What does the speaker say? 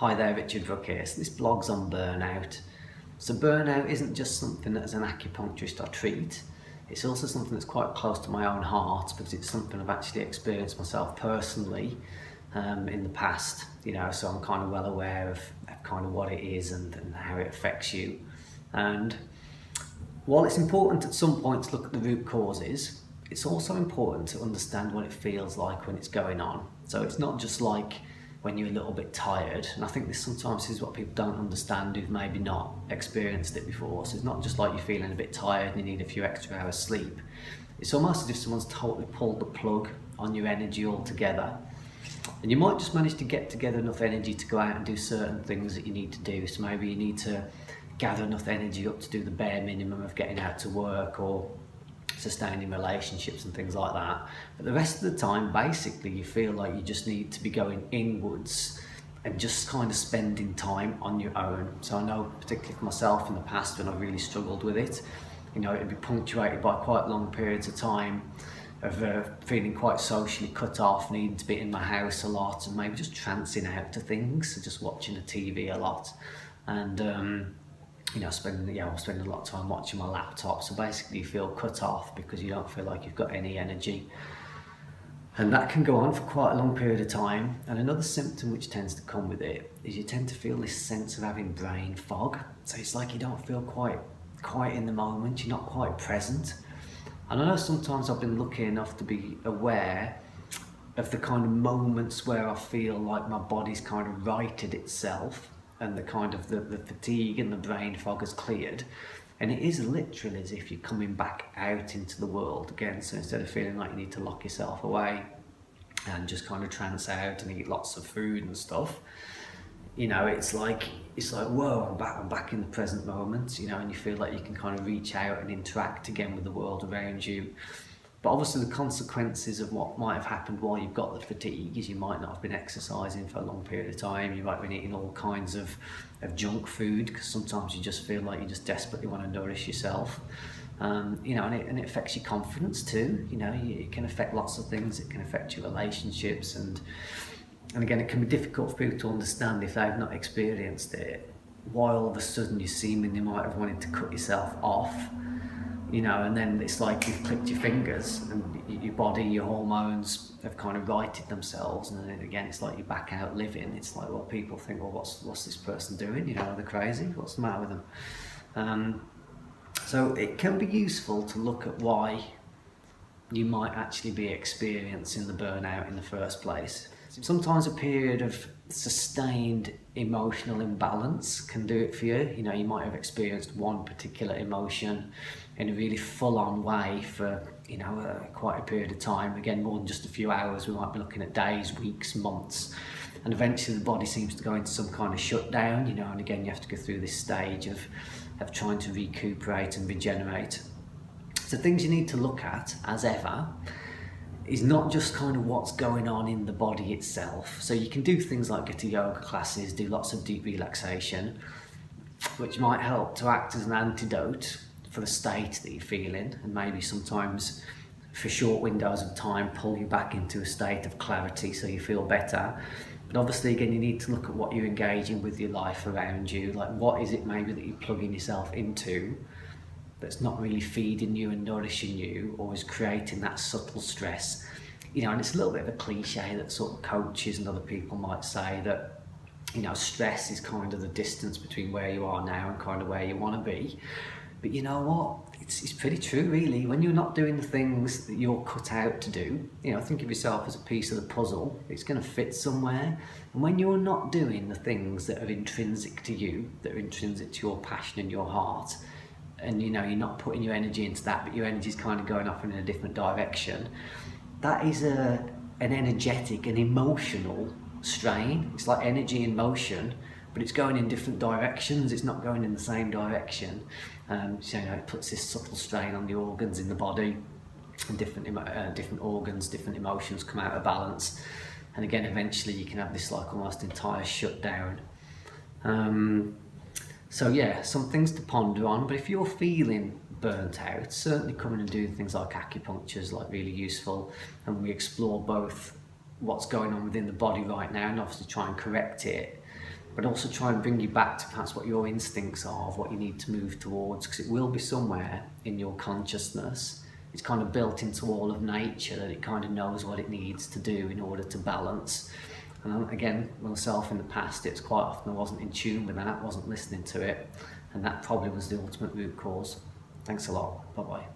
Hi there, Richard Rook here. So this blog's on burnout. So burnout isn't just something that as an acupuncturist I treat, it's also something that's quite close to my own heart because it's something I've actually experienced myself personally in the past, so I'm kind of well aware of kind of what it is and how it affects you. And while it's important at some point to look at the root causes, it's also important to understand what it feels like when it's going on. So it's not just like when you're a little bit tired, and I think this sometimes is what people don't understand who've maybe not experienced it before. So it's not just like you're feeling a bit tired and you need a few extra hours sleep. It's almost as if someone's totally pulled the plug on your energy altogether. And you might just manage to get together enough energy to go out and do certain things that you need to do. So maybe you need to gather enough energy up to do the bare minimum of getting out to work or sustaining relationships and things like that. But the rest of the time, basically, you feel like you just need to be going inwards and just kind of spending time on your own. So I know, particularly for myself in the past when I really struggled with it, it'd be punctuated by quite long periods of time of feeling quite socially cut off, needing to be in my house a lot and maybe just trancing out to things, so just watching the TV a lot and spending a lot of time watching my laptop. So basically you feel cut off because you don't feel like you've got any energy. And that can go on for quite a long period of time. And another symptom which tends to come with it is you tend to feel this sense of having brain fog. So it's like you don't feel quite in the moment, you're not quite present. And I know sometimes I've been lucky enough to be aware of the kind of moments where I feel like my body's kind of righted itself and the kind of the fatigue and the brain fog has cleared, and it is literally as if you're coming back out into the world again. So instead of feeling like you need to lock yourself away and just kind of trance out and eat lots of food and stuff, it's like whoa, I'm back in the present moment, and you feel like you can kind of reach out and interact again with the world around you. But obviously the consequences of what might have happened while you've got the fatigue is you might not have been exercising for a long period of time, you might have been eating all kinds of junk food because sometimes you just feel like you just desperately want to nourish yourself. And it affects your confidence too. It can affect lots of things. It can affect your relationships and again, it can be difficult for people to understand if they've not experienced it, why all of a sudden you seemingly might have wanted to cut yourself off. And then it's like you've clicked your fingers and your body, your hormones have kind of righted themselves, and then again it's like you're back out living. It's like, well, people think, well, what's this person doing? Are they crazy? What's the matter with them? So it can be useful to look at why you might actually be experiencing the burnout in the first place. Sometimes a period of sustained emotional imbalance can do it for you. You might have experienced one particular emotion in a really full-on way for quite a period of time, again more than just a few hours. We might be looking at days, weeks, months, and eventually the body seems to go into some kind of shutdown, and again you have to go through this stage of trying to recuperate and regenerate. So things you need to look at, as ever, is not just kind of what's going on in the body itself. So you can do things like go to yoga classes, do lots of deep relaxation, which might help to act as an antidote for the state that you're feeling, and maybe sometimes for short windows of time pull you back into a state of clarity so you feel better. But obviously again you need to look at what you're engaging with your life around you, like what is it maybe that you're plugging yourself into that's not really feeding you and nourishing you, or is creating that subtle stress. And it's a little bit of a cliche that sort of coaches and other people might say that stress is kind of the distance between where you are now and kind of where you want to be. But you know what? It's pretty true, really. When you're not doing the things that you're cut out to do, think of yourself as a piece of the puzzle. It's going to fit somewhere. And when you're not doing the things that are intrinsic to you, that are intrinsic to your passion and your heart, and you're not putting your energy into that, but your energy's kind of going off in a different direction, that is an energetic and emotional strain. It's like energy in motion, but it's going in different directions. It's not going in the same direction. It puts this subtle strain on the organs in the body, and different organs, different emotions come out of balance. And again, eventually you can have this like almost entire shutdown. So yeah, some things to ponder on. But if you're feeling burnt out, certainly coming and doing things like acupuncture is like really useful, and we explore both what's going on within the body right now and obviously try and correct it, but also try and bring you back to perhaps what your instincts are, of what you need to move towards, because it will be somewhere in your consciousness. It's kind of built into all of nature that it kind of knows what it needs to do in order to balance. And again, myself in the past, it's quite often I wasn't in tune with that, wasn't listening to it, and that probably was the ultimate root cause. Thanks a lot. Bye-bye.